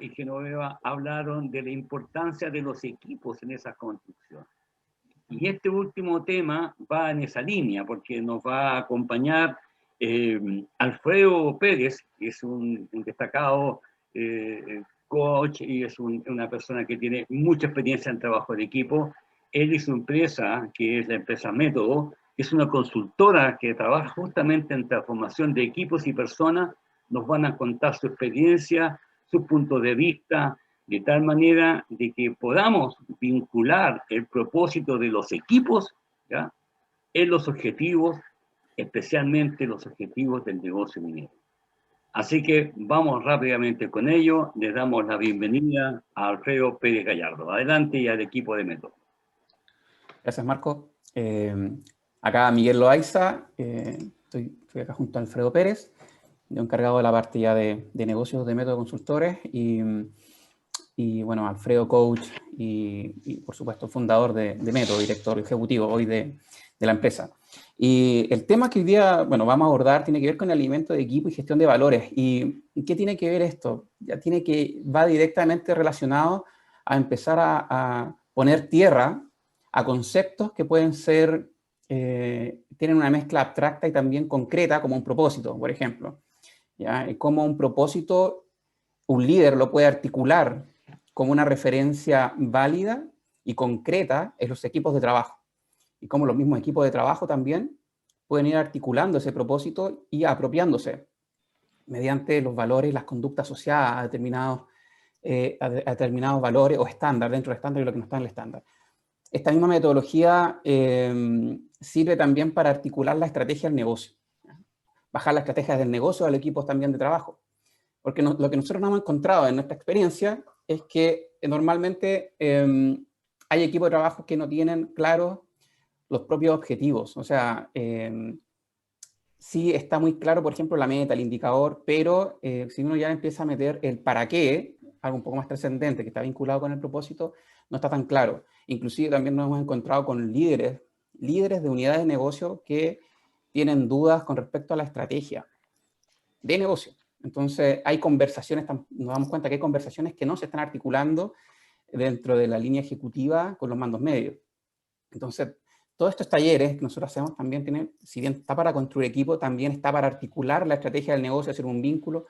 y Genoveva hablaron de la importancia de los equipos en esa construcción. Y este último tema va en esa línea, porque nos va a acompañar Alfredo Pérez, que es un destacado coach y es una persona que tiene mucha experiencia en trabajo de equipo. Él y su empresa, que es la empresa Método, que es una consultora que trabaja justamente en transformación de equipos y personas, nos van a contar su experiencia, su punto de vista, de tal manera de que podamos vincular el propósito de los equipos, ¿ya?, en los objetivos, especialmente los objetivos del negocio minero. Así que vamos rápidamente con ello. Les damos la bienvenida a Alfredo Pérez Gallardo. Adelante y al equipo de Método. Gracias, Marco. Acá Miguel Loaiza, estoy acá junto a Alfredo Pérez, yo encargado de la parte ya de negocios de Método Consultores, y bueno, Alfredo coach y por supuesto fundador de Método, director ejecutivo hoy de la empresa. Y el tema que hoy día, bueno, vamos a abordar tiene que ver con el alimento de equipo y gestión de valores. ¿Y qué tiene que ver esto? Va directamente relacionado a empezar a poner tierra a conceptos que pueden ser, tienen una mezcla abstracta y también concreta, como un propósito, por ejemplo. ¿Ya? Como un propósito, un líder lo puede articular como una referencia válida y concreta en los equipos de trabajo. Y como los mismos equipos de trabajo también pueden ir articulando ese propósito y apropiándose mediante los valores y las conductas asociadas a determinados valores o estándares, dentro del estándar y lo que no está en el estándar. Esta misma metodología sirve también para articular la estrategia del negocio, bajar las estrategias del negocio al equipo también de trabajo. Porque lo que nosotros nos hemos encontrado en nuestra experiencia es que normalmente hay equipos de trabajo que no tienen claros los propios objetivos. O sea, sí está muy claro, por ejemplo, la meta, el indicador, pero si uno ya empieza a meter el para qué, algo un poco más trascendente que está vinculado con el propósito, no está tan claro. Inclusive también nos hemos encontrado con líderes de unidades de negocio que tienen dudas con respecto a la estrategia de negocio. Entonces hay conversaciones, nos damos cuenta que hay conversaciones que no se están articulando dentro de la línea ejecutiva con los mandos medios. Entonces, todos estos talleres que nosotros hacemos también tienen, si bien está para construir equipo, también está para articular la estrategia del negocio, hacer un vínculo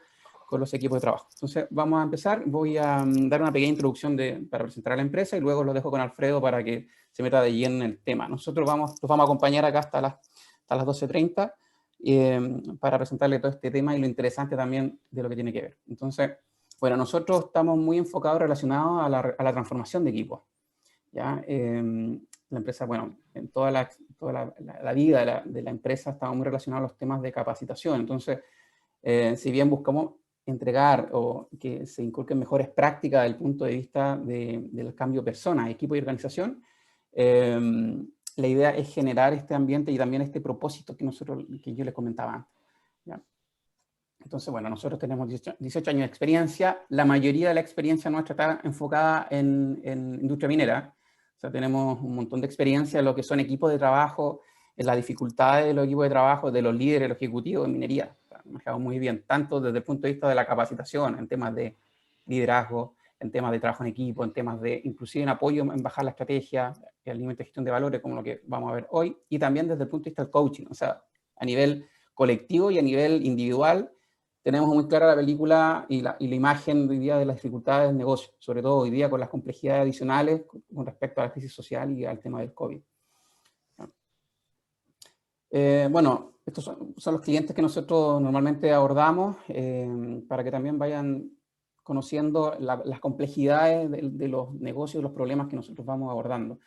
con los equipos de trabajo. Entonces, vamos a empezar. Voy a dar una pequeña introducción para presentar a la empresa y luego lo dejo con Alfredo para que se meta de lleno en el tema. Nosotros los vamos a acompañar acá hasta las 12:30 para presentarle todo este tema y lo interesante también de lo que tiene que ver. Entonces, bueno, nosotros estamos muy enfocados relacionados a la transformación de equipos. ¿Ya? La empresa, bueno, en toda la vida de la empresa estamos muy relacionados a los temas de capacitación. Entonces, si bien buscamos entregar o que se inculquen mejores prácticas desde el punto de vista del cambio de personas, equipo y organización, la idea es generar este ambiente y también este propósito que yo les comentaba antes. ¿Ya? Entonces, bueno, nosotros tenemos 18 años de experiencia. La mayoría de la experiencia nuestra está enfocada en industria minera. O sea, tenemos un montón de experiencia en lo que son equipos de trabajo, en las dificultades de los equipos de trabajo, de los líderes, los ejecutivos en minería. O sea, manejamos muy bien, tanto desde el punto de vista de la capacitación, en temas de liderazgo, en temas de trabajo en equipo, en temas de, inclusive en apoyo en bajar la estrategia, el nivel de gestión de valores, como lo que vamos a ver hoy, y también desde el punto de vista del coaching, o sea, a nivel colectivo y a nivel individual. Tenemos muy clara la película y la imagen hoy día de las dificultades del negocio, sobre todo hoy día con las complejidades adicionales con respecto a la crisis social y al tema del COVID. Bueno, estos son los clientes que nosotros normalmente abordamos para que también vayan conociendo las complejidades de los negocios, los problemas que nosotros vamos abordando.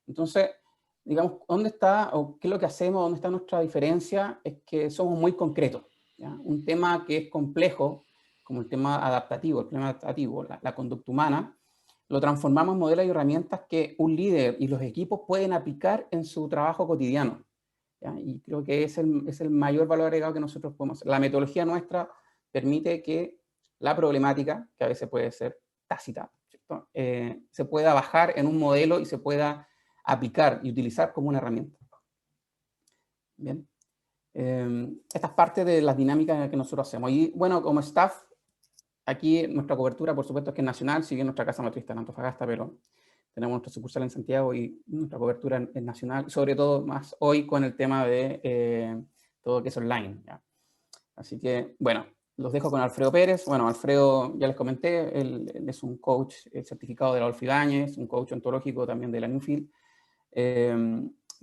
Entonces, digamos, ¿dónde está o qué es lo que hacemos? ¿Dónde está nuestra diferencia? Es que somos muy concretos. ¿Ya? Un tema que es complejo, como el tema adaptativo, la conducta humana, lo transformamos en modelos y herramientas que un líder y los equipos pueden aplicar en su trabajo cotidiano. ¿Ya? Y creo que es el mayor valor agregado que nosotros podemos hacer. La metodología nuestra permite que la problemática, que a veces puede ser tácita, ¿cierto? Se pueda bajar en un modelo y se pueda aplicar y utilizar como una herramienta. Bien. Esta es parte de las dinámicas que nosotros hacemos. Y bueno, como staff, aquí nuestra cobertura, por supuesto, es que es nacional, si bien nuestra casa matriz está en Antofagasta, pero tenemos nuestra sucursal en Santiago y nuestra cobertura es nacional, sobre todo más hoy con el tema de todo lo que es online, ¿ya? Así que, bueno, los dejo con Alfredo Pérez. Bueno, Alfredo, ya les comenté, él es un coach certificado de la Adolfo Ibáñez, un coach ontológico también de la Newfield.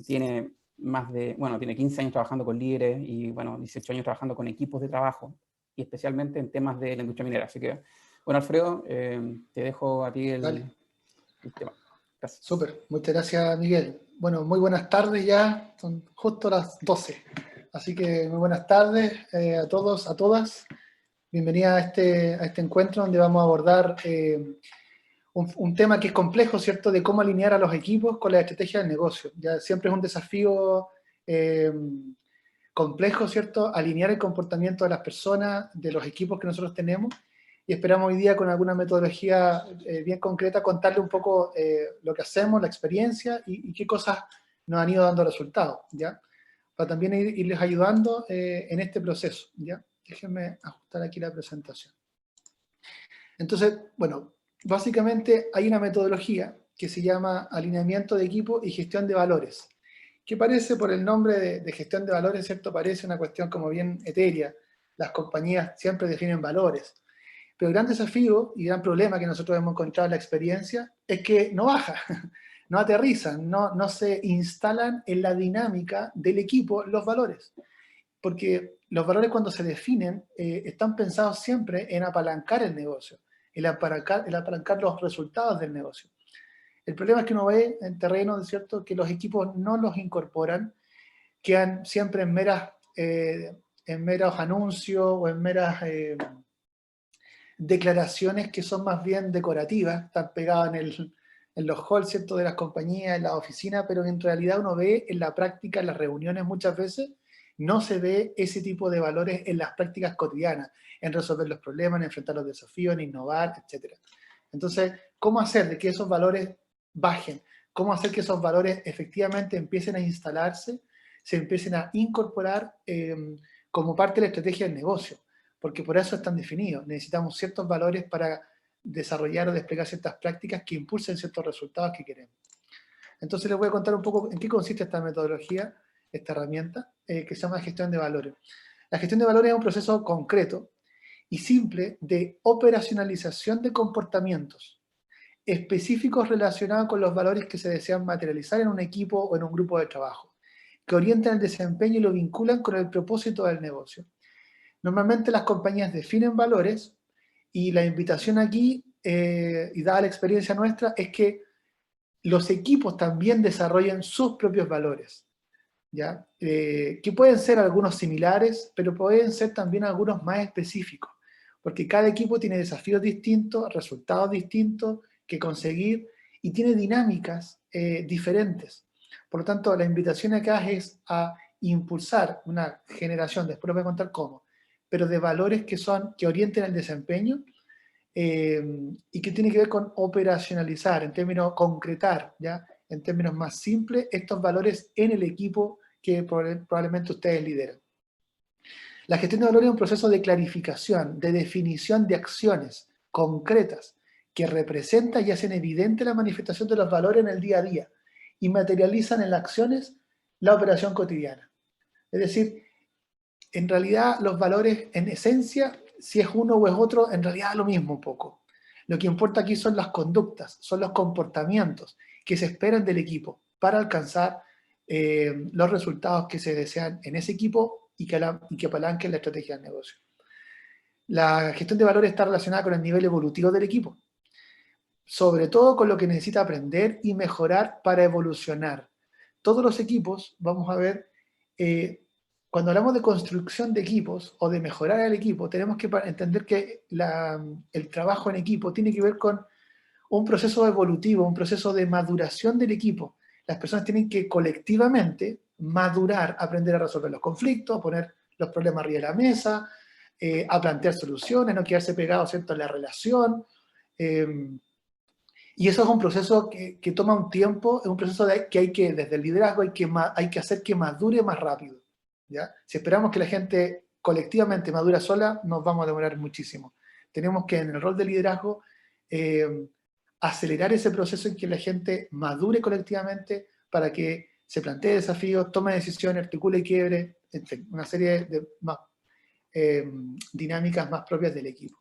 Tiene tiene 15 años trabajando con líderes y, bueno, 18 años trabajando con equipos de trabajo, y especialmente en temas de la industria minera. Así que, bueno, Alfredo, te dejo a ti el tema. Gracias. Súper, muchas gracias, Miguel. Bueno, muy buenas tardes ya, son justo las 12. Así que muy buenas tardes a todos, a todas. Bienvenida a este encuentro donde vamos a abordar un tema que es complejo, ¿cierto? De cómo alinear a los equipos con la estrategia del negocio. Ya siempre es un desafío complejo, ¿cierto? Alinear el comportamiento de las personas, de los equipos que nosotros tenemos, y esperamos hoy día con alguna metodología bien concreta contarle un poco lo que hacemos, la experiencia y qué cosas nos han ido dando resultados, ¿ya? Para también irles ayudando en este proceso, ¿ya? Déjenme ajustar aquí la presentación. Entonces, bueno, básicamente hay una metodología que se llama alineamiento de equipo y gestión de valores, que parece, por el nombre de gestión de valores, ¿cierto? Parece una cuestión como bien etérea. Las compañías siempre definen valores. Pero el gran desafío y gran problema que nosotros hemos encontrado en la experiencia es que no baja, no aterrizan, no se instalan en la dinámica del equipo los valores. Porque los valores, cuando se definen, están pensados siempre en apalancar el negocio, en apalancar los resultados del negocio. El problema es que uno ve en terreno, ¿cierto?, que los equipos no los incorporan, quedan siempre en meros anuncios o en meras declaraciones que son más bien decorativas, están pegadas en los halls, ¿cierto?, de las compañías, en las oficinas, pero en realidad uno ve en la práctica, en las reuniones muchas veces, no se ve ese tipo de valores en las prácticas cotidianas, en resolver los problemas, en enfrentar los desafíos, en innovar, etc. Entonces, ¿cómo hacer de que esos valores bajen? ¿Cómo hacer que esos valores efectivamente empiecen a instalarse, se empiecen a incorporar como parte de la estrategia del negocio? Porque por eso están definidos. Necesitamos ciertos valores para desarrollar o desplegar ciertas prácticas que impulsen ciertos resultados que queremos. Entonces les voy a contar un poco en qué consiste esta metodología, esta herramienta, que se llama gestión de valores. La gestión de valores es un proceso concreto y simple de operacionalización de comportamientos específicos relacionados con los valores que se desean materializar en un equipo o en un grupo de trabajo, que orientan el desempeño y lo vinculan con el propósito del negocio. Normalmente las compañías definen valores y la invitación aquí, y dada la experiencia nuestra, es que los equipos también desarrollen sus propios valores, ¿ya? Que pueden ser algunos similares, pero pueden ser también algunos más específicos, porque cada equipo tiene desafíos distintos, resultados distintos que conseguir y tiene dinámicas diferentes. Por lo tanto, la invitación acá es a impulsar una generación, después les voy a contar cómo, pero de valores que orienten el desempeño y que tiene que ver con operacionalizar, en términos concretar, ¿ya? En términos más simples, estos valores en el equipo que probablemente ustedes lideran. La gestión de valores es un proceso de clarificación, de definición de acciones concretas que representan y hacen evidente la manifestación de los valores en el día a día y materializan en las acciones la operación cotidiana. Es decir, en realidad los valores en esencia, si es uno o es otro, en realidad es lo mismo un poco. Lo que importa aquí son las conductas, son los comportamientos que se esperan del equipo para alcanzar los resultados que se desean en ese equipo y que apalanquen la estrategia del negocio. La gestión de valores está relacionada con el nivel evolutivo del equipo, sobre todo con lo que necesita aprender y mejorar para evolucionar. Todos los equipos, vamos a ver, cuando hablamos de construcción de equipos o de mejorar el equipo, tenemos que entender que el trabajo en equipo tiene que ver con un proceso evolutivo, un proceso de maduración del equipo. Las personas tienen que colectivamente madurar, aprender a resolver los conflictos, a poner los problemas arriba de la mesa, a plantear soluciones, no quedarse pegados, ¿cierto?, en la relación. Y eso es un proceso que toma un tiempo, es un proceso que hay que, desde el liderazgo, hay que hacer que madure más rápido, ¿ya? Si esperamos que la gente colectivamente madura sola, nos vamos a demorar muchísimo. Tenemos que en el rol de liderazgo acelerar ese proceso en que la gente madure colectivamente para que se plantee desafíos, tome decisiones, articule y quiebre, en fin, una serie de más, dinámicas más propias del equipo.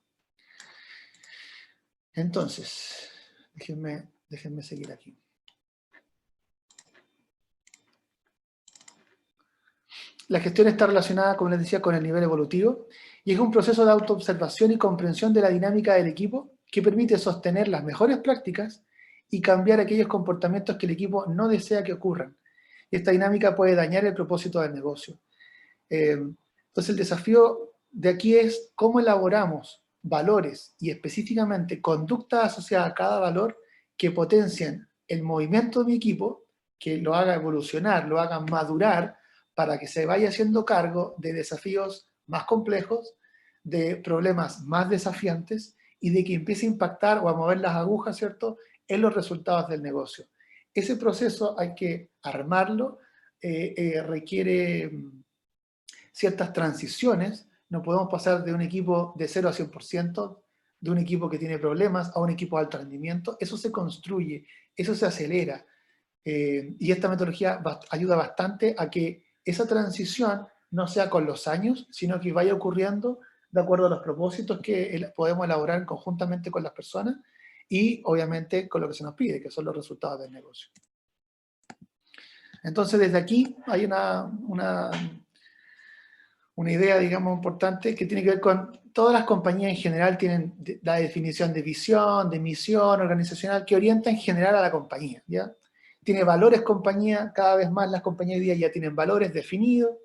Entonces, déjenme seguir aquí. La gestión está relacionada, como les decía, con el nivel evolutivo y es un proceso de autoobservación y comprensión de la dinámica del equipo que permite sostener las mejores prácticas y cambiar aquellos comportamientos que el equipo no desea que ocurran. Esta dinámica puede dañar el propósito del negocio. Entonces el desafío de aquí es cómo elaboramos valores y específicamente conductas asociadas a cada valor que potencien el movimiento de mi equipo, que lo haga evolucionar, lo haga madurar, para que se vaya haciendo cargo de desafíos más complejos, de problemas más desafiantes y de que empiece a impactar o a mover las agujas, ¿cierto?, en los resultados del negocio. Ese proceso hay que armarlo, requiere ciertas transiciones. No podemos pasar de un equipo de 0 a 100%, de un equipo que tiene problemas a un equipo de alto rendimiento. Eso se construye, eso se acelera. Y esta metodología ayuda bastante a que esa transición no sea con los años, sino que vaya ocurriendo de acuerdo a los propósitos que podemos elaborar conjuntamente con las personas y obviamente con lo que se nos pide, que son los resultados del negocio. Entonces desde aquí hay una idea, digamos, importante que tiene que ver con todas las compañías en general tienen la definición de visión, de misión organizacional que orienta en general a la compañía, ¿ya? Tiene valores compañía, cada vez más las compañías hoy día ya tienen valores definidos,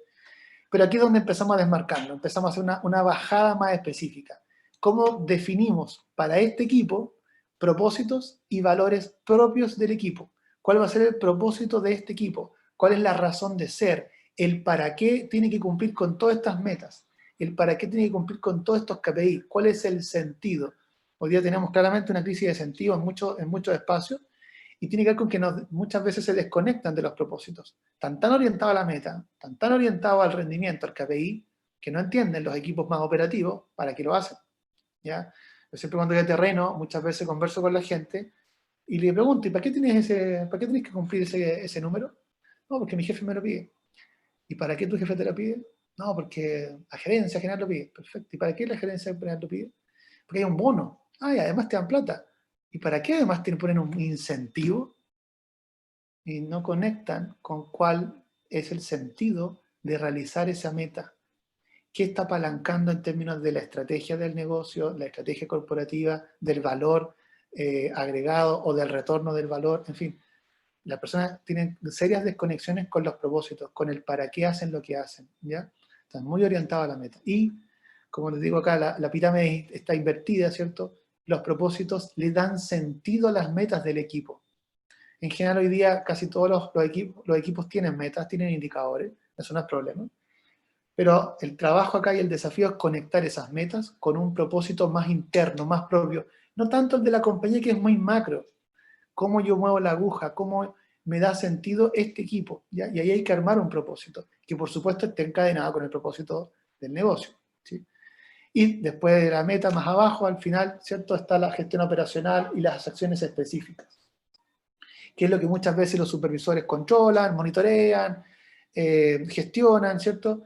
pero aquí es donde empezamos a desmarcarlo, empezamos a hacer una bajada más específica. ¿Cómo definimos para este equipo propósitos y valores propios del equipo? ¿Cuál va a ser el propósito de este equipo? ¿Cuál es la razón de ser? El para qué tiene que cumplir con todas estas metas, el para qué tiene que cumplir con todos estos KPI, cuál es el sentido. Hoy día tenemos claramente una crisis de sentido en muchos espacios y tiene que ver con que muchas veces se desconectan de los propósitos. Están tan orientados a la meta, están tan orientados al rendimiento, al KPI, que no entienden los equipos más operativos para qué lo hacen, ¿ya? Yo siempre cuando voy a terreno, muchas veces converso con la gente y le pregunto, ¿y para qué tienes que cumplir ese número? No, porque mi jefe me lo pide. ¿Y para qué tu jefe te lo pide? No, porque la gerencia general lo pide. Perfecto. ¿Y para qué la gerencia general lo pide? Porque hay un bono. Ah, y además te dan plata. ¿Y para qué además te ponen un incentivo? Y no conectan con cuál es el sentido de realizar esa meta. ¿Qué está apalancando en términos de la estrategia del negocio, la estrategia corporativa, del valor agregado o del retorno del valor? En fin, las personas tienen serias desconexiones con los propósitos, con el para qué hacen lo que hacen, ¿ya? Están muy orientados a la meta. Y, como les digo acá, la pirámide está invertida, ¿cierto? Los propósitos le dan sentido a las metas del equipo. En general, hoy día, casi todos los equipos tienen metas, tienen indicadores, eso no es problema. Pero el trabajo acá y el desafío es conectar esas metas con un propósito más interno, más propio. No tanto el de la compañía, que es muy macro. Cómo yo muevo la aguja, cómo me da sentido este equipo, ¿ya? Y ahí hay que armar un propósito, que por supuesto esté encadenado con el propósito del negocio, ¿sí? Y después de la meta más abajo, al final, ¿cierto?, está la gestión operacional y las acciones específicas, que es lo que muchas veces los supervisores controlan, monitorean, gestionan, ¿cierto?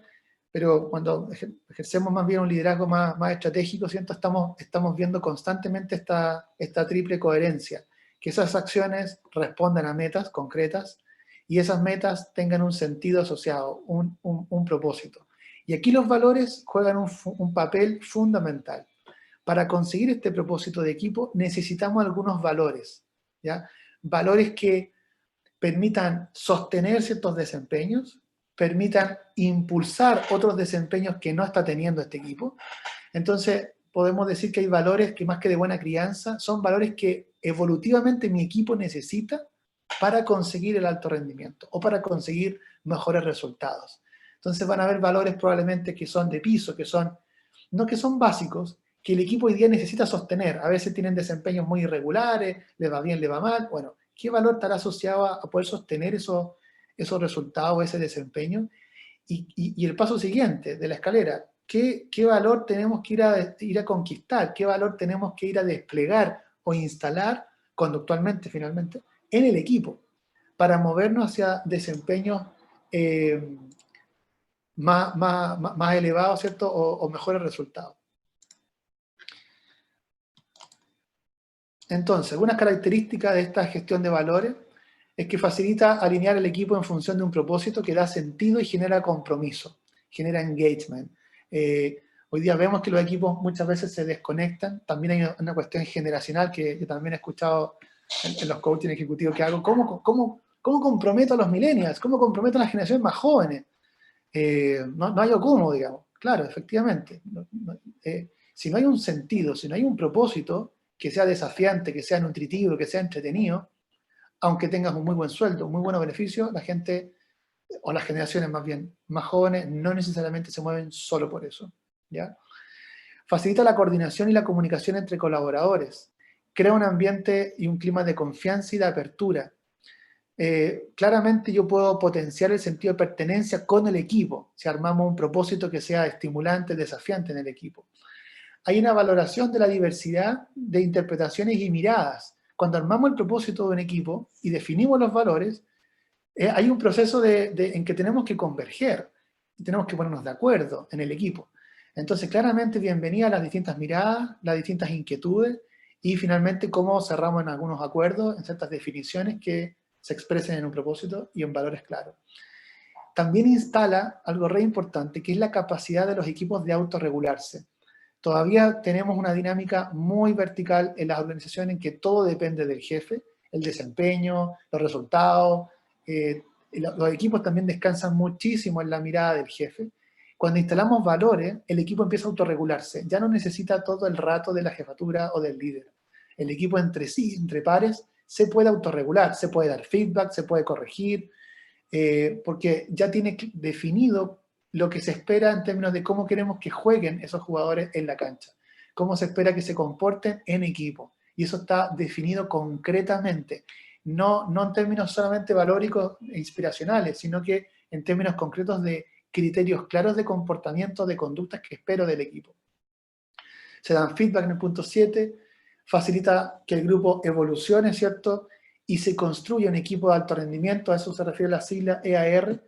Pero cuando ejercemos más bien un liderazgo más estratégico, ¿cierto?, estamos viendo constantemente esta triple coherencia, que esas acciones respondan a metas concretas y esas metas tengan un sentido asociado, un propósito. Y aquí los valores juegan un papel fundamental. Para conseguir este propósito de equipo necesitamos algunos valores, ¿ya? Valores que permitan sostener ciertos desempeños, permitan impulsar otros desempeños que no está teniendo este equipo. Entonces, podemos decir que hay valores que más que de buena crianza, son valores que evolutivamente mi equipo necesita para conseguir el alto rendimiento o para conseguir mejores resultados. Entonces van a haber valores probablemente que son de piso, no que son básicos, que el equipo hoy día necesita sostener. A veces tienen desempeños muy irregulares, le va bien, le va mal. Bueno, ¿qué valor estará asociado a poder sostener esos resultados, ese desempeño? Y el paso siguiente de la escalera, qué valor tenemos que ir a conquistar, qué valor tenemos que ir a desplegar o instalar conductualmente, finalmente, en el equipo, para movernos hacia desempeños más elevados, ¿cierto? O mejores resultados. Entonces, algunas características de esta gestión de valores es que facilita alinear el equipo en función de un propósito que da sentido y genera compromiso, genera engagement. Hoy día vemos que los equipos muchas veces se desconectan. También hay una cuestión generacional que también he escuchado en los coaching ejecutivos que hago. ¿Cómo comprometo a los millennials? ¿Cómo comprometo a las generaciones más jóvenes? No hay cómo, digamos. Claro, efectivamente. Si no hay un sentido, si no hay un propósito que sea desafiante, que sea nutritivo, que sea entretenido, aunque tengas un muy buen sueldo, un muy buen beneficio, la gente, o las generaciones más bien, más jóvenes, no necesariamente se mueven solo por eso, ¿ya? Facilita la coordinación y la comunicación entre colaboradores, crea un ambiente y un clima de confianza y de apertura. Claramente yo puedo potenciar el sentido de pertenencia con el equipo, si armamos un propósito que sea estimulante, desafiante en el equipo. Hay una valoración de la diversidad de interpretaciones y miradas. Cuando armamos el propósito de un equipo y definimos los valores, hay un proceso en que tenemos que converger, tenemos que ponernos de acuerdo en el equipo. Entonces, claramente, bienvenida a las distintas miradas, las distintas inquietudes, y finalmente cómo cerramos en algunos acuerdos, en ciertas definiciones que se expresen en un propósito y en valores claros. También instala algo re importante, que es la capacidad de los equipos de autorregularse. Todavía tenemos una dinámica muy vertical en las organizaciones en que todo depende del jefe, el desempeño, los resultados. Los equipos también descansan muchísimo en la mirada del jefe. Cuando instalamos valores, el equipo empieza a autorregularse. Ya no necesita todo el rato de la jefatura o del líder. El equipo entre sí, entre pares, se puede autorregular, se puede dar feedback, se puede corregir, porque ya tiene definido lo que se espera en términos de cómo queremos que jueguen esos jugadores en la cancha, cómo se espera que se comporten en equipo, y eso está definido concretamente, no en términos solamente valóricos e inspiracionales, sino que en términos concretos de criterios claros de comportamiento, de conductas que espero del equipo. Se dan feedback en el punto 7, facilita que el grupo evolucione, ¿cierto? Y se construye un equipo de alto rendimiento, a eso se refiere la sigla EAR,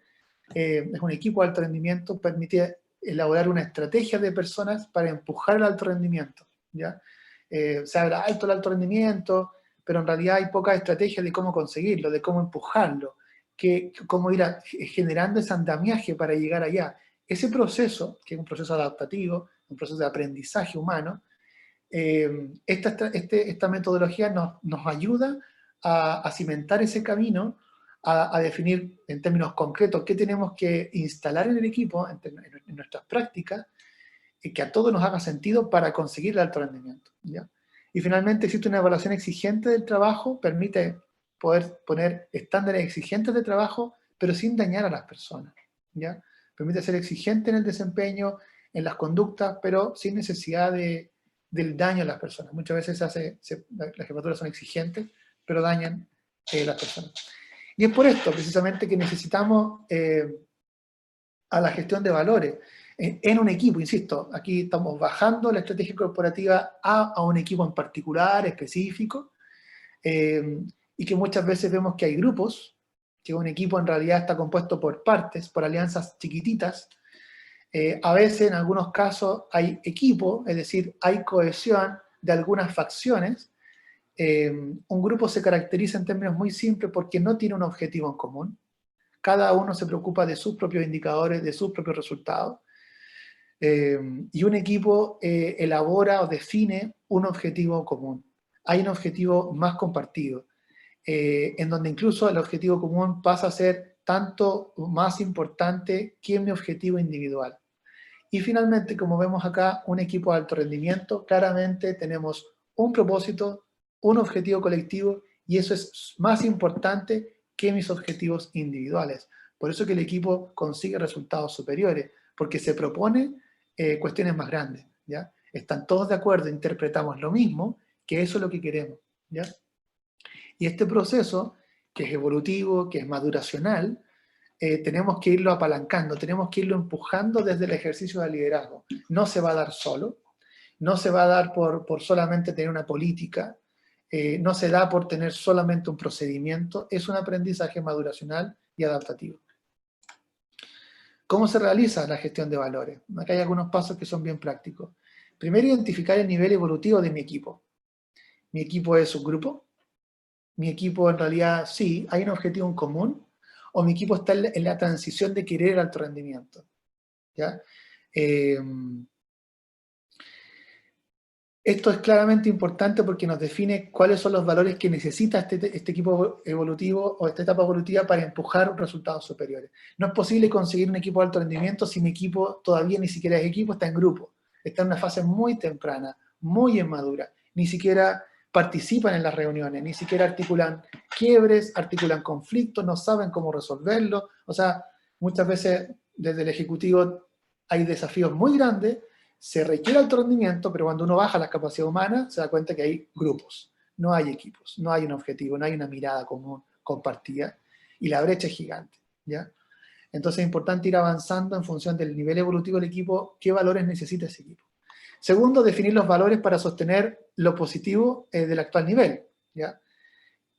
es un equipo de alto rendimiento, permite elaborar una estrategia de personas para empujar el alto rendimiento, ¿ya? Se habla alto el alto rendimiento, pero en realidad hay pocas estrategias de cómo conseguirlo, de cómo empujarlo, cómo ir generando ese andamiaje para llegar allá. Ese proceso, que es un proceso adaptativo, un proceso de aprendizaje humano, esta metodología nos ayuda a cimentar ese camino, a definir en términos concretos qué tenemos que instalar en el equipo, en nuestras prácticas, y que a todos nos haga sentido para conseguir el alto rendimiento, ¿ya? Y finalmente existe una evaluación exigente del trabajo, permite poder poner estándares exigentes de trabajo, pero sin dañar a las personas, ¿ya? Permite ser exigente en el desempeño, en las conductas, pero sin necesidad del daño a las personas. Muchas veces las jefaturas son exigentes, pero dañan a las personas. Y es por esto, precisamente, que necesitamos a la gestión de valores en un equipo. Insisto, aquí estamos bajando la estrategia corporativa a un equipo en particular, específico, y que muchas veces vemos que hay grupos, que un equipo en realidad está compuesto por partes, por alianzas chiquititas. A veces, en algunos casos, hay equipo, es decir, hay cohesión de algunas facciones. Un grupo se caracteriza en términos muy simples porque no tiene un objetivo en común. Cada uno se preocupa de sus propios indicadores, de sus propios resultados. Y un equipo elabora o define un objetivo común. Hay un objetivo más compartido, en donde incluso el objetivo común pasa a ser tanto más importante que mi objetivo individual. Y finalmente, como vemos acá, un equipo de alto rendimiento, claramente tenemos un propósito, un objetivo colectivo, y eso es más importante que mis objetivos individuales. Por eso que el equipo consigue resultados superiores, porque se propone cuestiones más grandes, ¿ya? Están todos de acuerdo, interpretamos lo mismo, que eso es lo que queremos, ¿ya? Y este proceso, que es evolutivo, que es maduracional, tenemos que irlo apalancando, tenemos que irlo empujando desde el ejercicio del liderazgo. No se va a dar solo, no se va a dar por solamente tener una política, no se da por tener solamente un procedimiento, es un aprendizaje maduracional y adaptativo. ¿Cómo se realiza la gestión de valores? Acá hay algunos pasos que son bien prácticos. Primero, identificar el nivel evolutivo de mi equipo. ¿Mi equipo es un grupo? ¿Mi equipo en realidad sí, hay un objetivo en común? ¿O mi equipo está en la transición de querer el alto rendimiento? ¿Ya? Esto es claramente importante porque nos define cuáles son los valores que necesita este equipo evolutivo o esta etapa evolutiva para empujar resultados superiores. No es posible conseguir un equipo de alto rendimiento si mi equipo todavía ni siquiera es equipo, está en grupo. Está en una fase muy temprana, muy inmadura. Ni siquiera participan en las reuniones, ni siquiera articulan quiebres, articulan conflictos, no saben cómo resolverlo. O sea, muchas veces desde el ejecutivo hay desafíos muy grandes, se requiere alto rendimiento, pero cuando uno baja las capacidades humanas, se da cuenta que hay grupos, no hay equipos, no hay un objetivo, no hay una mirada común, compartida, y la brecha es gigante, ¿ya? Entonces es importante ir avanzando en función del nivel evolutivo del equipo, qué valores necesita ese equipo. Segundo, definir los valores para sostener lo positivo del actual nivel, ¿ya?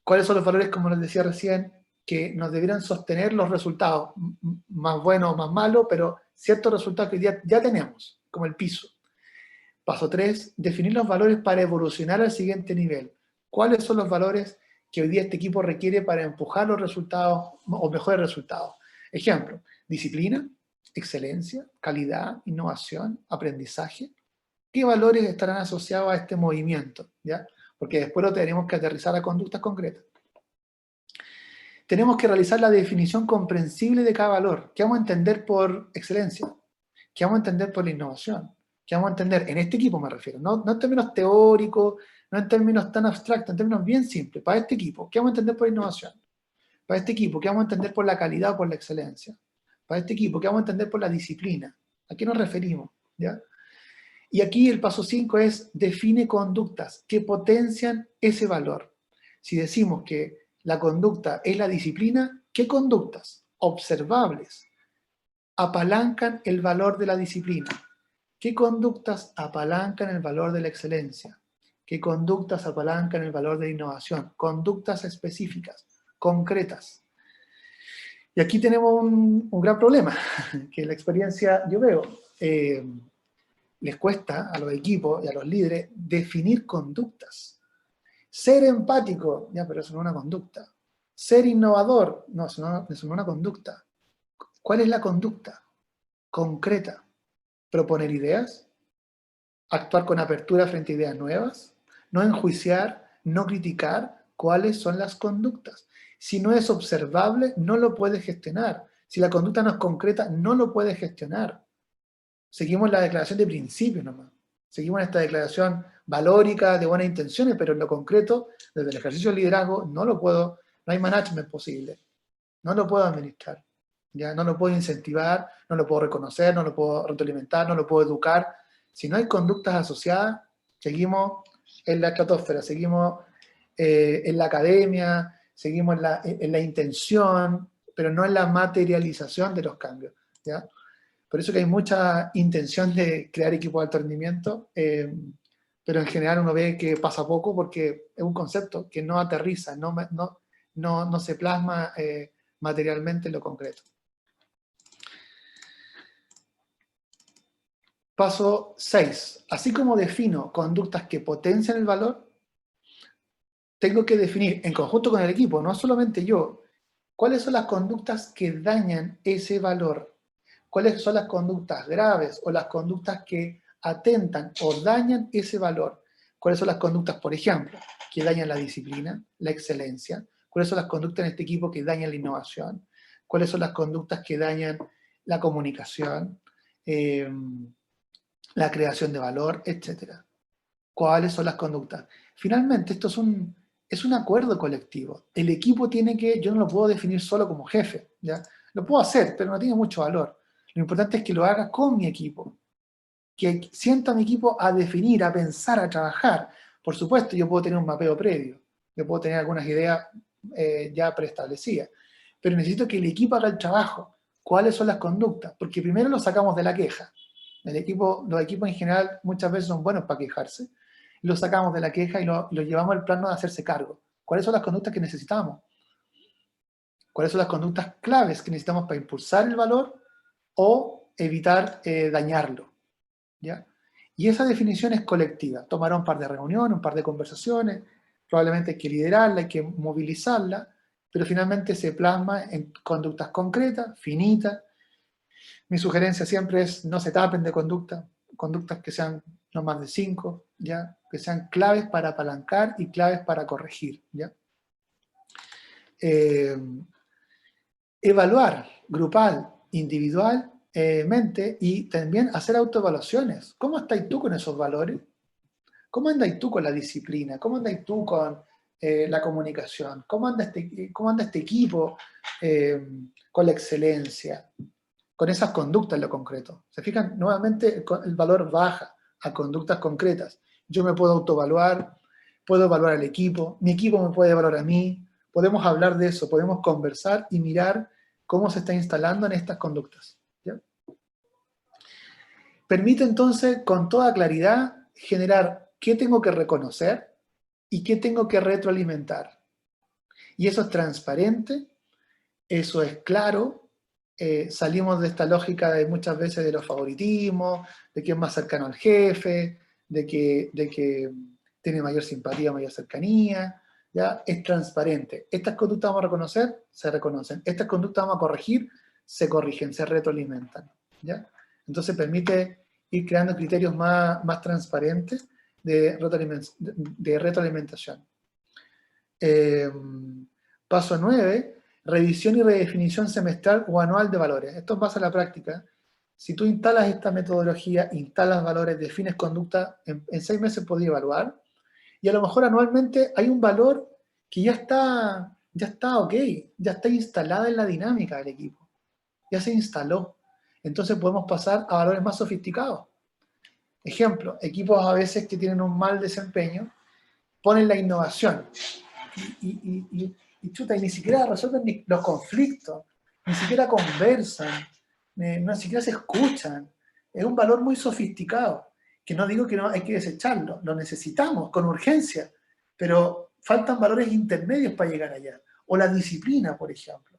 ¿Cuáles son los valores, como les decía recién, que nos debieran sostener los resultados, más buenos o más malos, pero ciertos resultados que ya tenemos, como el piso? Paso 3, definir los valores para evolucionar al siguiente nivel. ¿Cuáles son los valores que hoy día este equipo requiere para empujar los resultados o mejores resultados? Ejemplo, disciplina, excelencia, calidad, innovación, aprendizaje. ¿Qué valores estarán asociados a este movimiento? ¿Ya? Porque después lo tenemos que aterrizar a conductas concretas. Tenemos que realizar la definición comprensible de cada valor. ¿Qué vamos a entender por excelencia? ¿Qué vamos a entender por la innovación? ¿Qué vamos a entender? En este equipo me refiero, no en términos teóricos, no en términos tan abstractos, en términos bien simples. Para este equipo, ¿qué vamos a entender por innovación? Para este equipo, ¿qué vamos a entender por la calidad o por la excelencia? Para este equipo, ¿qué vamos a entender por la disciplina? ¿A qué nos referimos? ¿Ya? Y aquí el paso 5 es define conductas que potencian ese valor. Si decimos que la conducta es la disciplina, ¿qué conductas observables apalancan el valor de la disciplina? ¿Qué conductas apalancan el valor de la excelencia? ¿Qué conductas apalancan el valor de la innovación? Conductas específicas, concretas. Y aquí tenemos un gran problema, que en la experiencia yo veo, les cuesta a los equipos y a los líderes definir conductas. Ser empático, ya, pero eso no es una conducta. Ser innovador, no, eso no es una conducta. ¿Cuál es la conducta concreta? Proponer ideas, actuar con apertura frente a ideas nuevas, no enjuiciar, no criticar. ¿Cuáles son las conductas? Si no es observable, no lo puedes gestionar. Si la conducta no es concreta, no lo puedes gestionar. Seguimos la declaración de principios nomás. Seguimos esta declaración valórica de buenas intenciones, pero en lo concreto, desde el ejercicio del liderazgo, no hay management posible. No lo puedo administrar. ¿Ya? No lo puedo incentivar, no lo puedo reconocer, no lo puedo retroalimentar, no lo puedo educar. Si no hay conductas asociadas, seguimos en la estratosfera, seguimos en la academia, seguimos en la intención, pero no en la materialización de los cambios. ¿Ya? Por eso que hay mucha intención de crear equipos de alto rendimiento, pero en general uno ve que pasa poco porque es un concepto que no aterriza, no se plasma materialmente en lo concreto. Paso 6. Así como defino conductas que potencian el valor, tengo que definir en conjunto con el equipo, no solamente yo, cuáles son las conductas que dañan ese valor, cuáles son las conductas graves o las conductas que atentan o dañan ese valor, cuáles son las conductas, por ejemplo, que dañan la disciplina, la excelencia, cuáles son las conductas en este equipo que dañan la innovación, cuáles son las conductas que dañan la comunicación, la creación de valor, etc. ¿Cuáles son las conductas? Finalmente, esto es un acuerdo colectivo. El equipo tiene que, yo no lo puedo definir solo como jefe, ¿ya? Lo puedo hacer, pero no tiene mucho valor. Lo importante es que lo haga con mi equipo, que sienta a mi equipo a definir, a pensar, a trabajar. Por supuesto, yo puedo tener un mapeo previo, yo puedo tener algunas ideas ya preestablecidas, pero necesito que el equipo haga el trabajo. ¿Cuáles son las conductas? Porque primero lo sacamos de la queja. Los equipos en general muchas veces son buenos para quejarse. Lo sacamos de la queja y lo llevamos al plano de hacerse cargo. ¿Cuáles son las conductas que necesitamos? ¿Cuáles son las conductas claves que necesitamos para impulsar el valor o evitar dañarlo? ¿Ya? Y esa definición es colectiva. Tomará un par de reuniones, un par de conversaciones, probablemente hay que liderarla, hay que movilizarla, pero finalmente se plasma en conductas concretas, finitas. Mi sugerencia siempre es no se tapen de conductas que sean no más de 5, ¿ya? Que sean claves para apalancar y claves para corregir, ¿ya? Evaluar grupal, individualmente y también hacer autoevaluaciones. ¿Cómo estás tú con esos valores? ¿Cómo andas tú con la disciplina? ¿Cómo andas tú con la comunicación? ¿Cómo anda este equipo con la excelencia? Con esas conductas en lo concreto. ¿Se fijan? Nuevamente el valor baja a conductas concretas. Yo me puedo autoevaluar, puedo evaluar al equipo, mi equipo me puede evaluar a mí, podemos hablar de eso, podemos conversar y mirar cómo se está instalando en estas conductas. ¿Ya? Permite entonces con toda claridad generar qué tengo que reconocer y qué tengo que retroalimentar. Y eso es transparente, eso es claro. Salimos de esta lógica de muchas veces de los favoritismos, de que es más cercano al jefe, de que tiene mayor simpatía, mayor cercanía, ¿ya? Es transparente. Estas conductas vamos a reconocer, se reconocen. Estas conductas vamos a corregir, se corrigen, se retroalimentan, ¿ya? Entonces permite ir creando criterios más transparentes de retroalimentación. Paso 9. Revisión y redefinición semestral o anual de valores. Esto pasa a la práctica. Si tú instalas esta metodología, instalas valores, defines conducta, en 6 meses podés evaluar, y a lo mejor anualmente hay un valor que ya está ok, ya está instalada en la dinámica del equipo, ya se instaló. Entonces podemos pasar a valores más sofisticados. Ejemplo, equipos a veces que tienen un mal desempeño, ponen la innovación, y chuta, y ni siquiera resuelven los conflictos, ni siquiera conversan, ni siquiera se escuchan. Es un valor muy sofisticado, que no digo que no hay que desecharlo, lo necesitamos con urgencia, pero faltan valores intermedios para llegar allá. O la disciplina, por ejemplo,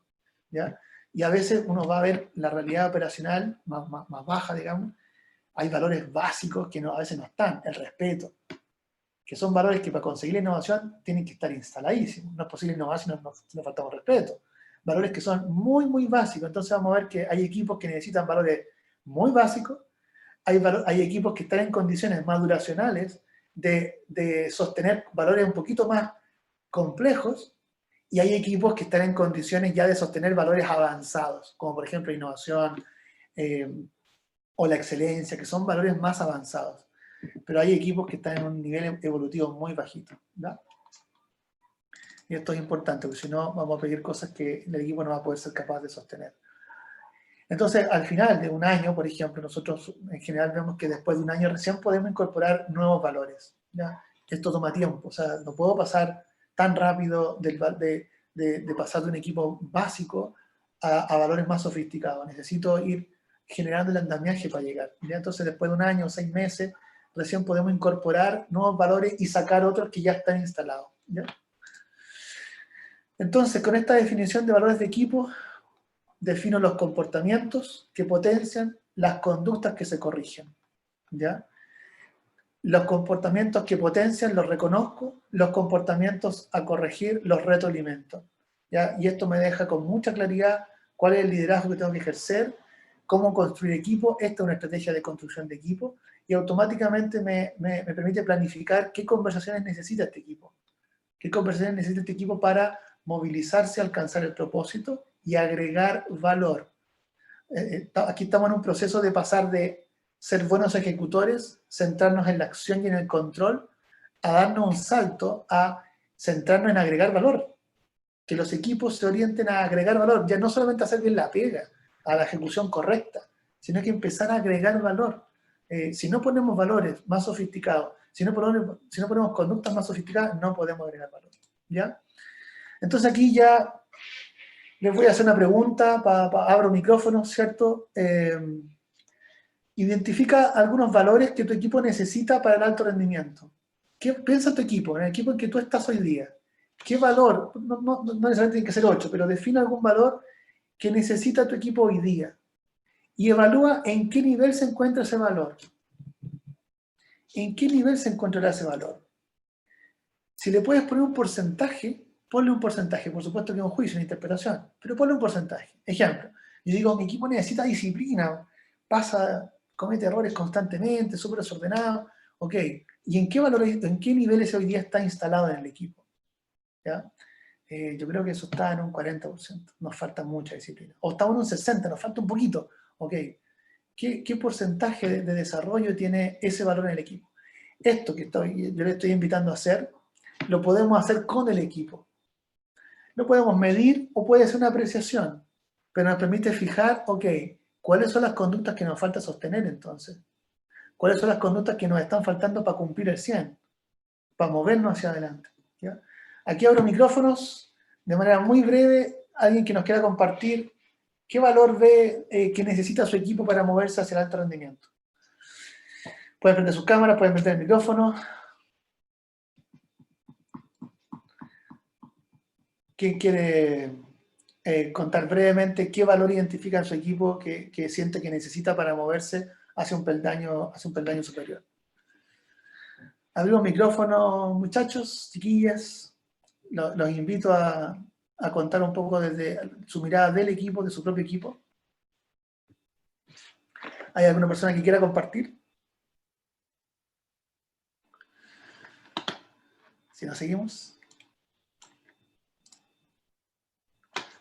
¿ya? Y a veces uno va a ver la realidad operacional más baja, digamos, hay valores básicos que a veces no están, el respeto, que son valores que para conseguir la innovación tienen que estar instaladísimos. No es posible innovar si no faltamos respeto. Valores que son muy básicos. Entonces vamos a ver que hay equipos que necesitan valores muy básicos, hay equipos que están en condiciones más duracionales de sostener valores un poquito más complejos, y hay equipos que están en condiciones ya de sostener valores avanzados, como por ejemplo innovación o la excelencia, que son valores más avanzados. Pero hay equipos que están en un nivel evolutivo muy bajito, ¿verdad? Y esto es importante, porque si no vamos a pedir cosas que el equipo no va a poder ser capaz de sostener. Entonces, al final de un año, por ejemplo, nosotros en general vemos que después de un año recién podemos incorporar nuevos valores, ¿ya? Esto toma tiempo, o sea, no puedo pasar tan rápido de pasar de un equipo básico a valores más sofisticados. Necesito ir generando el andamiaje para llegar, ¿ya? Entonces, después de un año o 6 meses, recién podemos incorporar nuevos valores y sacar otros que ya están instalados, ¿ya? Entonces, con esta definición de valores de equipo, defino los comportamientos que potencian las conductas que se corrigen, ¿ya? Los comportamientos que potencian los reconozco, los comportamientos a corregir los retroalimento, ¿ya? Y esto me deja con mucha claridad cuál es el liderazgo que tengo que ejercer, cómo construir equipo. Esta es una estrategia de construcción de equipo, y automáticamente me permite planificar qué conversaciones necesita este equipo. ¿Qué conversaciones necesita este equipo para movilizarse, alcanzar el propósito y agregar valor? Aquí estamos en un proceso de pasar de ser buenos ejecutores, centrarnos en la acción y en el control, a darnos un salto a centrarnos en agregar valor. Que los equipos se orienten a agregar valor, ya no solamente a hacer bien la pega, a la ejecución correcta, sino que empezar a agregar valor. Si no ponemos valores más sofisticados, si no ponemos conductas más sofisticadas, no podemos agregar valor, ¿ya? Entonces aquí ya Les voy a hacer una pregunta, abro micrófonos, ¿cierto? Identifica algunos valores que tu equipo necesita para el alto rendimiento. Piensa en tu equipo, en el equipo en que tú estás hoy día. ¿Qué valor? No necesariamente tiene que ser 8, pero define algún valor que necesita tu equipo hoy día. Y evalúa en qué nivel se encuentra ese valor. ¿En qué nivel se encontrará ese valor? Si le puedes poner un porcentaje, ponle un porcentaje. Por supuesto que es un juicio, una interpretación, pero ponle un porcentaje. Ejemplo, yo digo, mi equipo necesita disciplina, comete errores constantemente, súper desordenado. Ok, ¿y en qué valor, en qué niveles hoy día está instalado en el equipo? ¿Ya? Yo creo que eso está en un 40%, nos falta mucha disciplina. O estamos en un 60%, nos falta un poquito. Ok, ¿qué porcentaje de desarrollo tiene ese valor en el equipo? Esto que yo le estoy invitando a hacer, lo podemos hacer con el equipo. Lo podemos medir o puede ser una apreciación, pero nos permite fijar, ok, ¿cuáles son las conductas que nos falta sostener entonces? ¿Cuáles son las conductas que nos están faltando para cumplir el 100? Para movernos hacia adelante. ¿Ya? Aquí abro micrófonos, de manera muy breve, alguien que nos quiera compartir qué valor ve que necesita su equipo para moverse hacia el alto rendimiento. Pueden prender sus cámaras, pueden prender el micrófono. ¿Quién quiere contar brevemente qué valor identifica en su equipo que siente que necesita para moverse hacia un peldaño superior? Abrimos micrófono, muchachos, chiquillas. Los invito a contar un poco desde su mirada del equipo, de su propio equipo. ¿Hay alguna persona que quiera compartir? Si no, seguimos.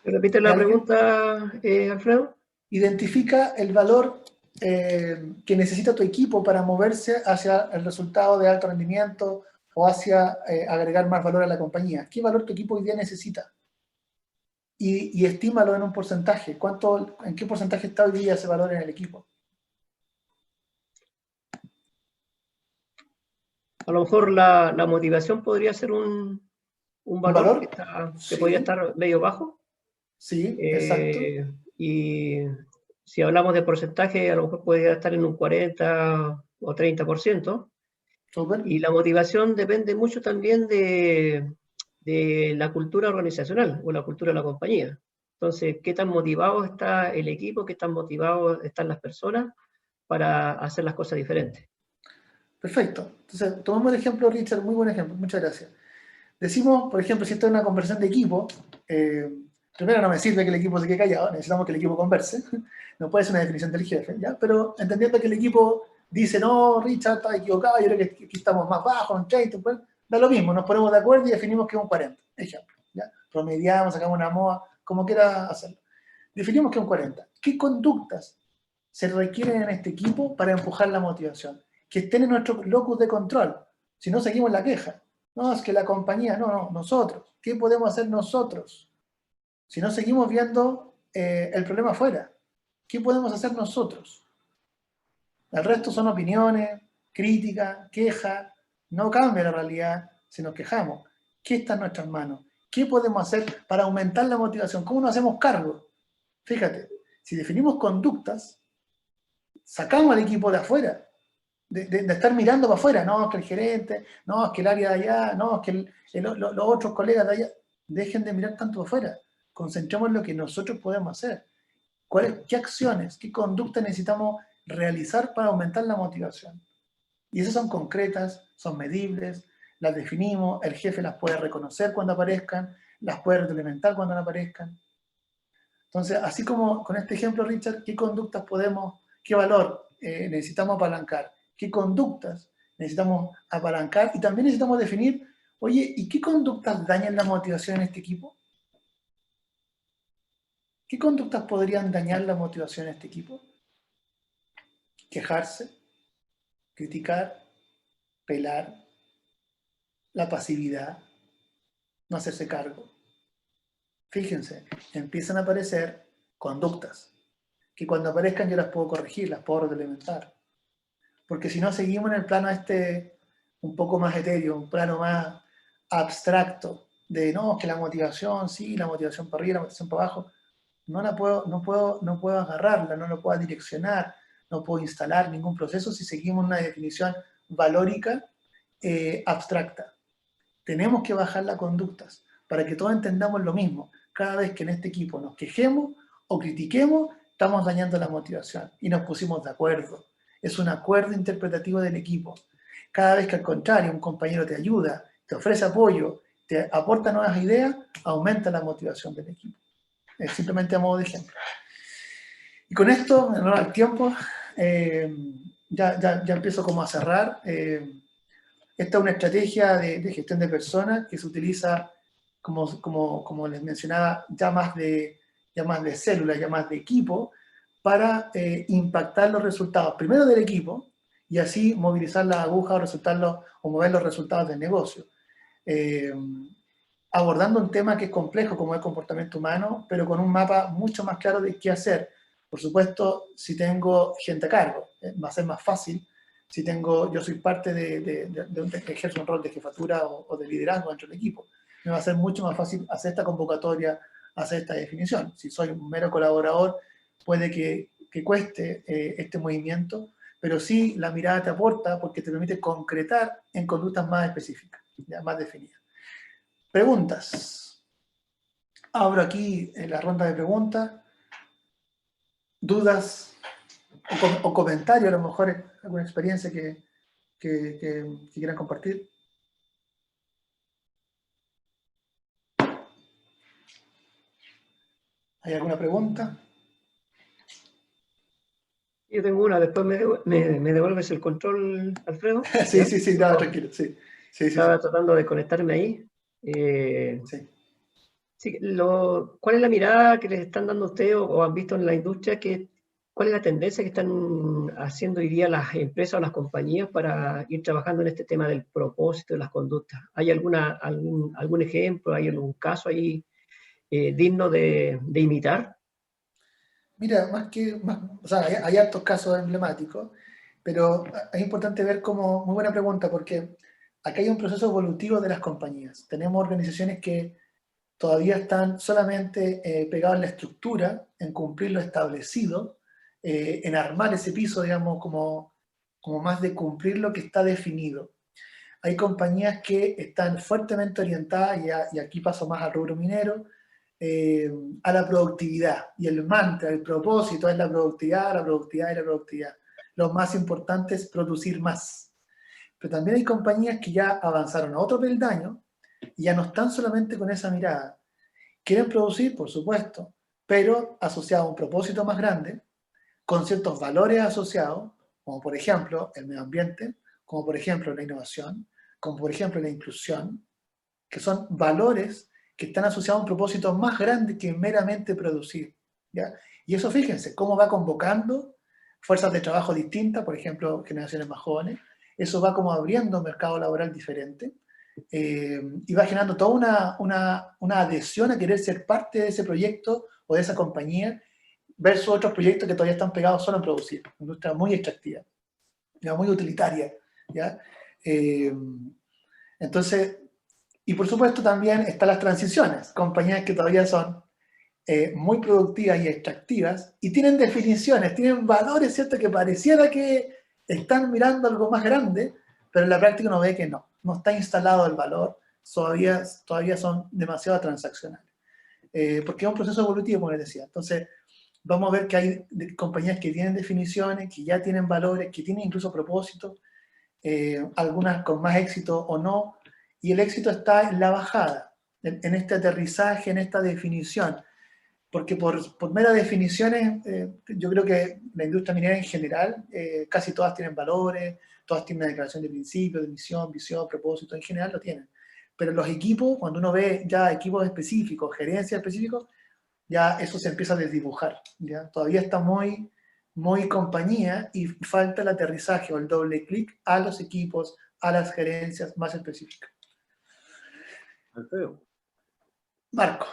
Repite la pregunta, Alfredo. Identifica el valor que necesita tu equipo para moverse hacia el resultado de alto rendimiento o hacia agregar más valor a la compañía. ¿Qué valor tu equipo hoy día necesita? Y estímalo en un porcentaje. ¿En qué porcentaje está hoy día ese valor en el equipo? A lo mejor la motivación podría ser un valor que Sí. podría estar medio bajo. Sí, exacto. Y si hablamos de porcentaje, a lo mejor podría estar en un 40 o 30%. Súper. Y la motivación depende mucho también de la cultura organizacional o la cultura de la compañía. Entonces, ¿qué tan motivado está el equipo? ¿Qué tan motivados están las personas para hacer las cosas diferentes? Perfecto. Entonces, tomamos el ejemplo, Richard, muy buen ejemplo, muchas gracias. Decimos, por ejemplo, si esto es una conversación de equipo, primero no me sirve que el equipo se quede callado, necesitamos que el equipo converse, no puede ser una definición del jefe, ¿ya? Pero entendiendo que el equipo dice, no, Richard, está equivocado, yo creo que aquí estamos más bajos, en 30, pues, da lo mismo, nos ponemos de acuerdo y definimos que es un 40, ejemplo, ¿ya? Promediamos, sacamos una moda, como quiera hacerlo. Definimos que es un 40. ¿Qué conductas se requieren en este equipo para empujar la motivación? Que estén en nuestro locus de control, si no seguimos la queja. No, es que la compañía, no, nosotros. ¿Qué podemos hacer nosotros? Si no seguimos viendo el problema afuera, ¿qué podemos hacer nosotros? El resto son opiniones, críticas, quejas, no cambia la realidad si nos quejamos. ¿Qué está en nuestras manos? ¿Qué podemos hacer para aumentar la motivación? ¿Cómo nos hacemos cargo? Fíjate, si definimos conductas, sacamos al equipo de afuera, de estar mirando para afuera, no, es que el gerente, no, es que el área de allá, no, es que los otros colegas de allá, dejen de mirar tanto para afuera, concentremos en lo que nosotros podemos hacer, qué acciones, qué conductas necesitamos realizar para aumentar la motivación. Y esas son concretas, son medibles, las definimos, el jefe las puede reconocer cuando aparezcan, las puede retroalimentar cuando no aparezcan. Entonces, así como con este ejemplo, Richard, ¿qué conductas qué valor necesitamos apalancar? ¿Qué conductas necesitamos apalancar? Y también necesitamos definir, oye, ¿y qué conductas dañan la motivación en este equipo? ¿Qué conductas podrían dañar la motivación en este equipo? Quejarse, criticar, pelar, la pasividad, no hacerse cargo. Fíjense, empiezan a aparecer conductas que cuando aparezcan yo las puedo corregir, las puedo retroalimentar. Porque si no seguimos en el plano un poco más etéreo, un plano más abstracto, de no, que la motivación, sí, la motivación para arriba, la motivación para abajo, no puedo agarrarla, no lo puedo direccionar, no puedo instalar ningún proceso si seguimos una definición valórica abstracta. Tenemos que bajar las conductas para que todos entendamos lo mismo. Cada vez que en este equipo nos quejemos o critiquemos, estamos dañando la motivación y nos pusimos de acuerdo. Es un acuerdo interpretativo del equipo. Cada vez que al contrario un compañero te ayuda, te ofrece apoyo, te aporta nuevas ideas, aumenta la motivación del equipo. Es simplemente a modo de ejemplo. Y con esto, en honor al tiempo, ya empiezo como a cerrar. Esta es una estrategia de gestión de personas que se utiliza, como les mencionaba, ya más de células, ya más de equipo, para impactar los resultados, primero del equipo, y así movilizar las agujas o mover los resultados del negocio. Abordando un tema que es complejo como el comportamiento humano, pero con un mapa mucho más claro de qué hacer. Por supuesto, si tengo gente a cargo, va a ser más fácil. Si yo soy parte ejerzo un rol de jefatura o de liderazgo dentro del equipo, me va a ser mucho más fácil hacer esta convocatoria, hacer esta definición. Si soy un mero colaborador, puede que cueste este movimiento, pero sí la mirada te aporta porque te permite concretar en conductas más específicas, ya más definidas. Preguntas. Abro aquí la ronda de preguntas. Dudas o comentarios, a lo mejor alguna experiencia que quieran compartir. ¿Hay alguna pregunta? Yo tengo una, después me devuelves el control, Alfredo. Sí, no, tranquilo, sí. Estaba tratando de conectarme ahí. Sí. Sí, ¿cuál es la mirada que les están dando ustedes o han visto en la industria? ¿Cuál es la tendencia que están haciendo hoy día las empresas o las compañías para ir trabajando en este tema del propósito de las conductas? ¿Hay algún ejemplo, hay algún caso ahí digno de imitar? Mira, o sea, hay hartos casos emblemáticos, pero es importante ver muy buena pregunta, porque acá hay un proceso evolutivo de las compañías. Tenemos organizaciones que todavía están solamente pegados en la estructura, en cumplir lo establecido, en armar ese piso, digamos, como más de cumplir lo que está definido. Hay compañías que están fuertemente orientadas, y aquí paso más al rubro minero, a la productividad. Y el mantra, el propósito es la productividad, la productividad y la productividad. Lo más importante es producir más. Pero también hay compañías que ya avanzaron a otro peldaño y ya no están solamente con esa mirada. Quieren producir, por supuesto, pero asociado a un propósito más grande, con ciertos valores asociados, como por ejemplo el medio ambiente, como por ejemplo la innovación, como por ejemplo la inclusión, que son valores que están asociados a un propósito más grande que meramente producir, ¿ya? Y eso, fíjense, cómo va convocando fuerzas de trabajo distintas, por ejemplo, generaciones más jóvenes, eso va como abriendo un mercado laboral diferente, y va generando toda una adhesión a querer ser parte de ese proyecto o de esa compañía, versus otros proyectos que todavía están pegados solo en producir, una industria muy extractiva, ya, muy utilitaria, ¿ya? Entonces, y por supuesto también están las transiciones, compañías que todavía son muy productivas y extractivas, y tienen definiciones, tienen valores, ¿cierto? Que pareciera que están mirando algo más grande, pero en la práctica uno ve que no está instalado el valor, todavía son demasiado transaccionales. Porque es un proceso evolutivo, como les decía. Entonces, vamos a ver que hay compañías que tienen definiciones, que ya tienen valores, que tienen incluso propósitos, algunas con más éxito o no, y el éxito está en la bajada, en este aterrizaje, en esta definición, porque por meras definiciones, yo creo que la industria minera en general, casi todas tienen valores, todas tienen una declaración de principios, de misión, visión, propósito, en general lo tienen. Pero los equipos, cuando uno ve ya equipos específicos, gerencias específicas, ya eso se empieza a desdibujar, ¿ya? Todavía está muy compañía y falta el aterrizaje o el doble clic a los equipos, a las gerencias más específicas. Alfredo, Marco.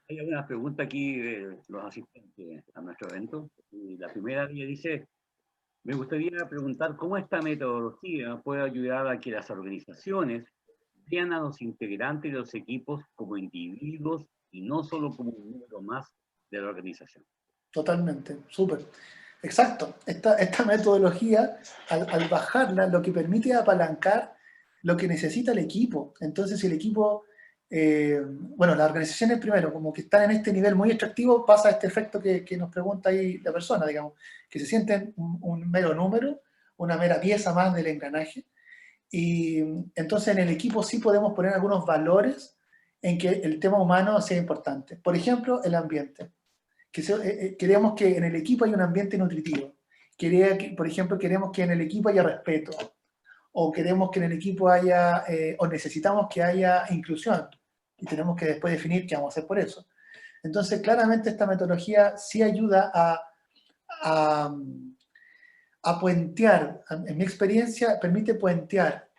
hay alguna pregunta aquí de los asistentes a nuestro evento. Y la primera de ellas dice: me gustaría preguntar cómo esta metodología puede ayudar a que las organizaciones vean a los integrantes de los equipos como individuos y no solo como un número más de la organización. Totalmente, súper. Exacto. Esta metodología, al bajarla, lo que permite es apalancar lo que necesita el equipo. Entonces, si el equipo, bueno, las organizaciones primero, como que están en este nivel muy extractivo, pasa este efecto que nos pregunta ahí la persona, digamos, que se sienten un mero número, una mera pieza más del engranaje. Y entonces en el equipo sí podemos poner algunos valores en que el tema humano sea importante. Por ejemplo, el ambiente. Queremos que en el equipo haya un ambiente nutritivo. Por ejemplo, queremos que en el equipo haya respeto. O queremos que en el equipo haya, o necesitamos que haya inclusión. Y tenemos que después definir qué vamos a hacer por eso. Entonces, claramente esta metodología sí ayuda a puentear, en mi experiencia, permite puentear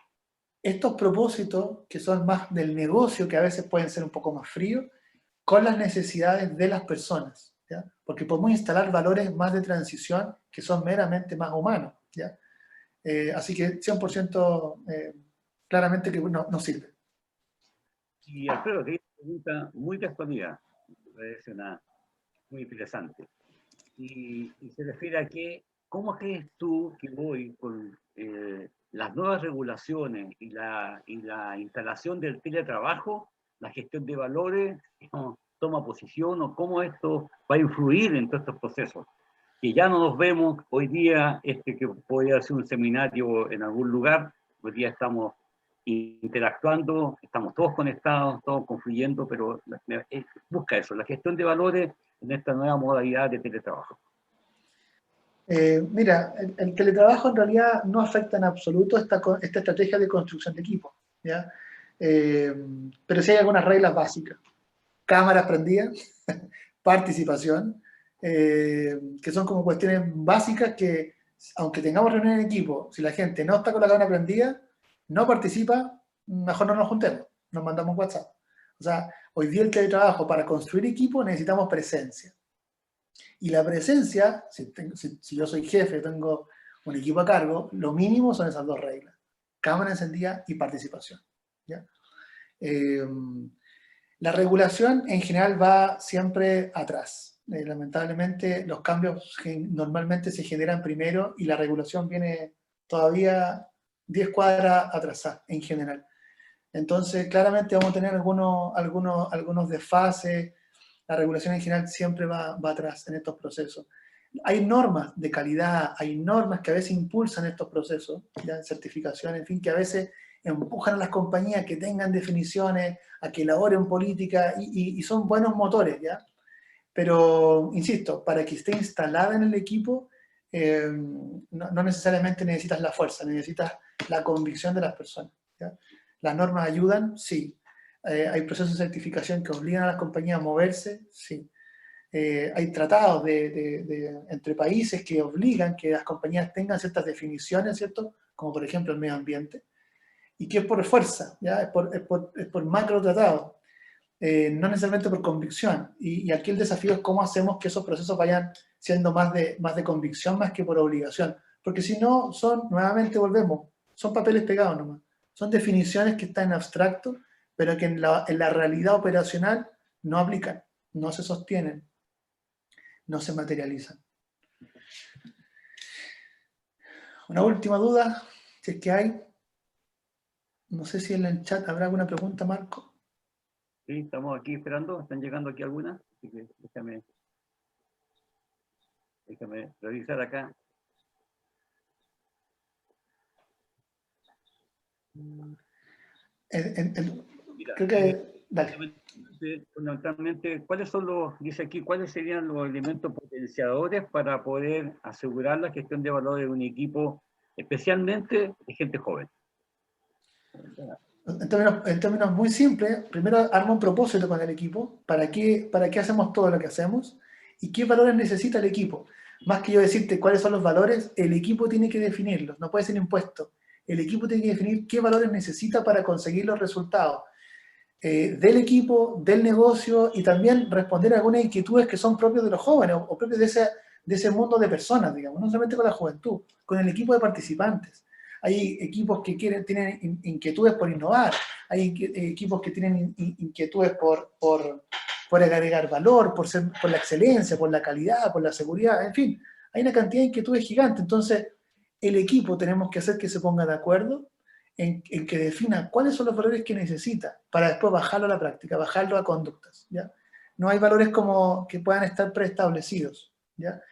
estos propósitos que son más del negocio, que a veces pueden ser un poco más fríos, con las necesidades de las personas, ¿ya? Porque podemos instalar valores más de transición que son meramente más humanos, ¿ya? Así que 100% claramente que no sirve. Y Alfredo, te hice una pregunta muy de actualidad, me parece muy interesante. Y se refiere a que, ¿cómo crees tú que hoy, con las nuevas regulaciones y la instalación del teletrabajo, la gestión de valores, ¿no?, toma posición, o cómo esto va a influir en todos estos procesos? Que ya no nos vemos hoy día, que podría ser un seminario en algún lugar, hoy día estamos interactuando, estamos todos conectados, todos confluyendo, pero busca eso, la gestión de valores en esta nueva modalidad de teletrabajo. Mira, el teletrabajo en realidad no afecta en absoluto esta estrategia de construcción de equipo, ¿ya? Pero sí hay algunas reglas básicas. Cámaras prendidas, participación, que son como cuestiones básicas que, aunque tengamos reunión en equipo, si la gente no está con la cámara prendida, no participa, mejor no nos juntemos, nos mandamos WhatsApp. O sea, hoy día el teletrabajo, para construir equipo necesitamos presencia. Y la presencia, si yo soy jefe, tengo un equipo a cargo, lo mínimo son esas dos reglas: cámara encendida y participación, ¿ya? La regulación en general va siempre atrás. Lamentablemente los cambios normalmente se generan primero y la regulación viene todavía 10 cuadras atrasada en general. Entonces claramente vamos a tener algunos desfases. La regulación en general siempre va atrás en estos procesos. Hay normas de calidad, hay normas que a veces impulsan estos procesos, ya, certificación, en fin, que a veces empujan a las compañías que tengan definiciones, a que elaboren política, y son buenos motores, ¿ya? Pero, insisto, para que esté instalada en el equipo, no necesariamente necesitas la fuerza, necesitas la convicción de las personas, ¿ya? ¿Las normas ayudan? Sí. ¿Hay procesos de certificación que obligan a las compañías a moverse? Sí. Hay tratados entre países que obligan que las compañías tengan ciertas definiciones, ¿cierto? Como por ejemplo el medio ambiente, y que es por fuerza, ¿ya? Es por macro tratado, no necesariamente por convicción. Y aquí el desafío es cómo hacemos que esos procesos vayan siendo más de convicción más que por obligación. Porque si no, nuevamente volvemos, son papeles pegados nomás. Son definiciones que están en abstracto, pero que en la realidad operacional no aplican, no se sostienen, no se materializan. Una última duda, si es que hay. No sé si en el chat habrá alguna pregunta, Marco. Sí, estamos aquí esperando, están llegando aquí algunas, así que déjame revisar acá. Mira, creo que... Dale. Fundamentalmente, dice aquí, ¿cuáles serían los elementos potenciadores para poder asegurar la gestión de valores de un equipo, especialmente de gente joven? En términos muy simples, primero arma un propósito con el equipo, ¿para qué hacemos todo lo que hacemos? ¿Y qué valores necesita el equipo? Más que yo decirte cuáles son los valores, el equipo tiene que definirlos, no puede ser impuesto. El equipo tiene que definir qué valores necesita para conseguir los resultados del equipo, del negocio, y también responder a algunas inquietudes que son propios de los jóvenes o propios de ese mundo de personas, digamos, no solamente con la juventud, con el equipo de participantes. hay equipos que tienen inquietudes por innovar, hay equipos que tienen inquietudes por agregar valor, por la excelencia, por la calidad, por la seguridad, en fin, hay una cantidad de inquietudes gigantes. Entonces, el equipo tenemos que hacer que se ponga de acuerdo en que defina cuáles son los valores que necesita para después bajarlo a la práctica, bajarlo a conductas, ¿ya? No hay valores como que puedan estar preestablecidos, ¿ya?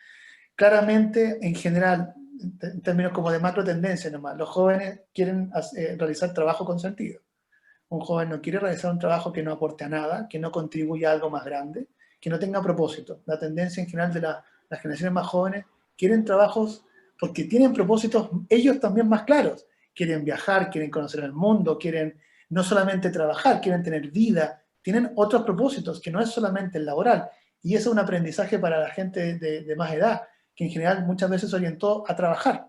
Claramente, en general, en términos como de macro tendencia nomás, los jóvenes quieren realizar trabajo con sentido. Un joven no quiere realizar un trabajo que no aporte a nada, que no contribuya a algo más grande, que no tenga propósito. La tendencia en general de las generaciones más jóvenes quieren trabajos porque tienen propósitos ellos también más claros. Quieren viajar, quieren conocer el mundo, quieren no solamente trabajar, quieren tener vida, tienen otros propósitos que no es solamente el laboral. Y eso es un aprendizaje para la gente de más edad, que en general muchas veces se orientó a trabajar,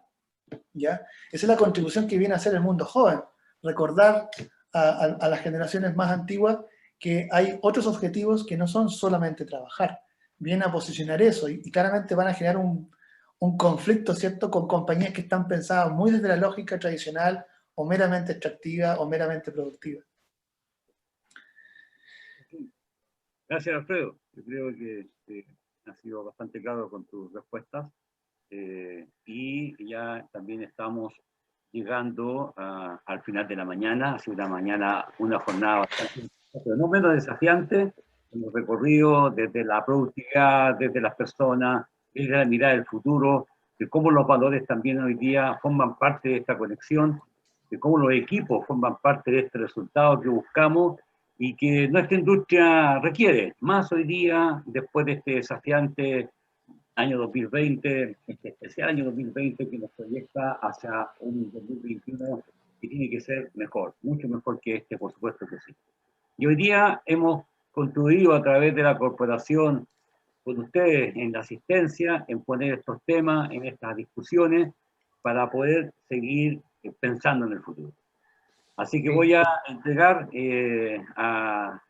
¿ya? Esa es la contribución que viene a hacer el mundo joven, recordar a las generaciones más antiguas que hay otros objetivos que no son solamente trabajar, vienen a posicionar eso y claramente van a generar un conflicto, ¿cierto?, con compañías que están pensadas muy desde la lógica tradicional o meramente extractiva o meramente productiva. Gracias, Alfredo. Yo creo que has sido bastante claro con tus respuestas y ya también estamos llegando al final de la mañana. Ha sido una jornada bastante, pero no menos desafiante. Hemos recorrido desde la productividad, desde las personas, desde la mirada del futuro, de cómo los valores también hoy día forman parte de esta conexión, de cómo los equipos forman parte de este resultado que buscamos y que nuestra industria requiere, más hoy día, después de este desafiante año 2020, este especial año 2020 que nos proyecta hacia un 2021 que tiene que ser mejor, mucho mejor que este, por supuesto que sí. Y hoy día hemos contribuido a través de la corporación con ustedes en la asistencia, en poner estos temas, en estas discusiones, para poder seguir pensando en el futuro. Así que voy a entregar la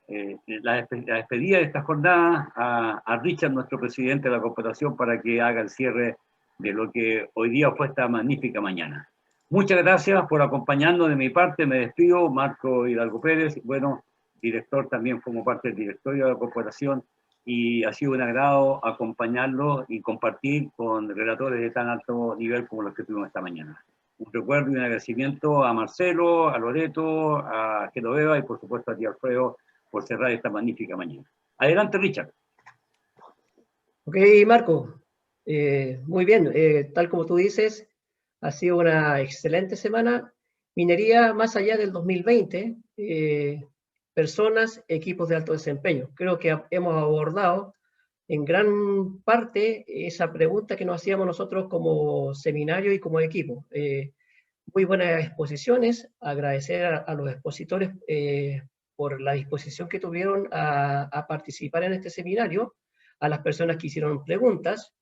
despedida de esta jornada a Richard, nuestro presidente de la corporación, para que haga el cierre de lo que hoy día fue esta magnífica mañana. Muchas gracias por acompañarnos. De mi parte me despido, Marco Hidalgo Pérez, bueno, director, también como parte del directorio de la corporación, y ha sido un agrado acompañarlo y compartir con relatores de tan alto nivel como los que tuvimos esta mañana. Un recuerdo y un agradecimiento a Marcelo, a Loreto, a Genoveva y por supuesto a ti, Alfredo, por cerrar esta magnífica mañana. Adelante, Richard. Ok, Marco, muy bien, tal como tú dices, ha sido una excelente semana. Minería más allá del 2020, personas, equipos de alto desempeño. Creo que hemos abordado en gran parte esa pregunta que nos hacíamos nosotros como seminario y como equipo. Muy buenas exposiciones, agradecer a los expositores por la disposición que tuvieron a participar en este seminario, a las personas que hicieron preguntas,